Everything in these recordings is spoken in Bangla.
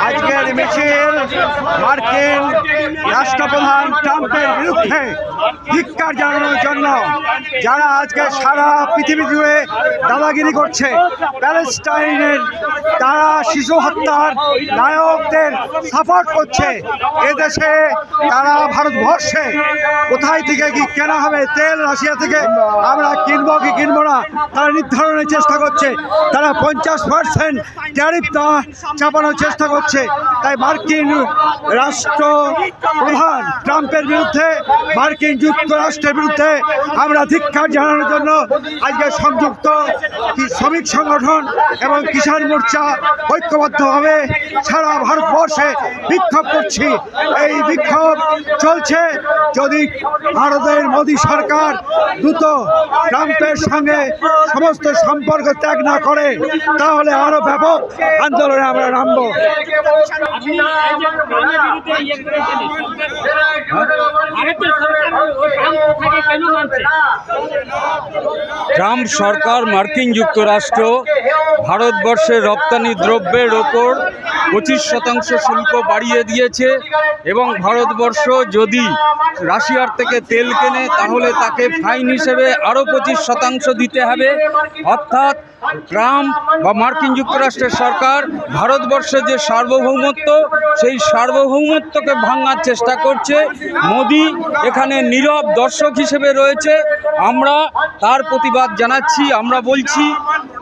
আজকের মিছিল মার্কিন রাষ্ট্রপ্রধান ট্রাম্পের বিরুদ্ধে ধিক্কার জানানোর জন্য, যারা আজকে সারা পৃথিবী জুড়ে দাদাগিরি করছে। প্যালেস্টাইনের তারা শিশু হত্যার নায়কদের সাপোর্ট করছে। এদেশে তারা ভারতবর্ষে কোথায় থেকে কি কেনা হবে, তেল রাশিয়া থেকে আমরা কিনবো কি কিনবো না, তারা নির্ধারণের চেষ্টা করছে। তারা 50% ট্যারিফ চাপানোর চেষ্টা করছে। তাই মার্কিন রাষ্ট্রপ্রধান ট্রাম্পের বিরুদ্ধে, মার্কিন যুক্তরাষ্ট্রের বিরুদ্ধে আমরা ধিক্কার জানানোর জন্য আজকে সংযুক্ত শ্রমিক সংগঠন এবং কিষাণ মোর্চা ঐক্যবদ্ধভাবে সারা ভারতবর্ষে বিক্ষোভ করছি। এই বিক্ষোভ চলছে। যদি ভারতের মোদী সরকার দ্রুত ট্রাম্পের সঙ্গে সমস্ত সম্পর্ক ত্যাগ না করে, তাহলে আরো ব্যাপক আন্দোলনে আমরা নামব। ট্রাম্প সরকার মার্কিন যুক্তরাষ্ট্র ভারতবর্ষের রপ্তানি দ্রব্যের ওপর 25% শুল্ক বাড়িয়ে দিয়েছে এবং ভারতবর্ষ যদি রাশিয়ার থেকে তেল কেনে তাহলে তাকে ফাইন হিসেবে আরও 25% দিতে হবে। অর্থাৎ ট্রাম্প বা মার্কিন যুক্তরাষ্ট্রের সরকার ভারতবর্ষের যে সার্বভৌমত্ব, সেই সার্বভৌমত্বকে ভাঙার চেষ্টা করছে। মোদি এখানে নীরব দর্শক হিসেবে রয়েছে। আমরা তার প্রতিবাদ জানাচ্ছি। আমরা বলছি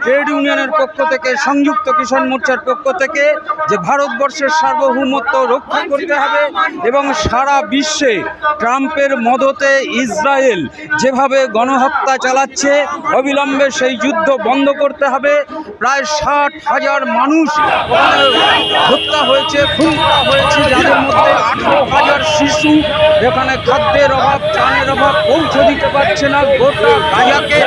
ট্রেড ইউনিয়নের পক্ষ থেকে, সংযুক্ত কিষাণ মোর্চার পক্ষ থেকে, যে ভারতবর্ষের সার্বভৌমত্ব রক্ষা করতে হবে এবং সারা বিশ্বে ট্রাম্পের মদতে ইসরায়েল যেভাবে গণহত্যা চালাচ্ছে, অবিলম্বে সেই যুদ্ধ বন্ধ করতে হবে। প্রায় 60,000 মানুষ হত্যা হয়েছে, খুন করা হয়েছে, যাদের মধ্যে 18,000 শিশু। এখানে খাদ্যের অভাব, ত্রাণের অভাব, পৌঁছে দিতে পারছে না। গোটা গাজাকে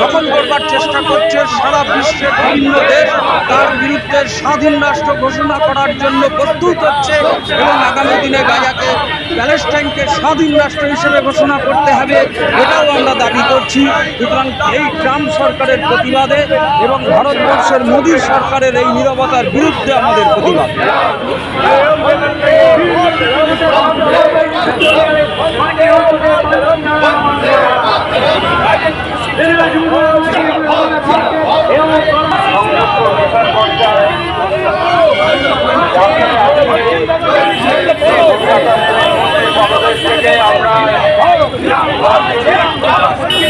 দখল করবার চেষ্টা করছে সারা বিশ্বের বিভিন্ন দেশ। তার বিরুদ্ধে স্বাধীন রাষ্ট্র ঘোষণা করার জন্য প্রস্তুত হচ্ছে এবং আগামী দিনে গাজাকে, প্যালেস্টাইনকে স্বাধীন রাষ্ট্র হিসেবে ঘোষণা করতে হবে, এটাও আমরা দাবি করছি। সুতরাং এই ট্রাম্প সরকারের প্রতিবাদে এবং ভারতবর্ষের মোদী সরকারের এই নীরবতার বিরুদ্ধে আমাদের প্রতিবাদ।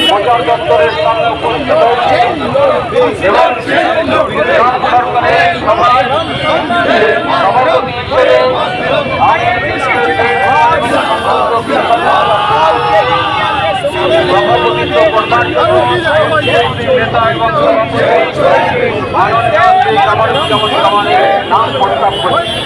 প্রচার দপ্তরের সামনে উপস্থিত হয়েছে এবং সরকারের সভাপতি হিসেবে সভাপতিত্ব করবার জন্য নেতা এবং সভাপতি নাম প্রস্তাব করছে।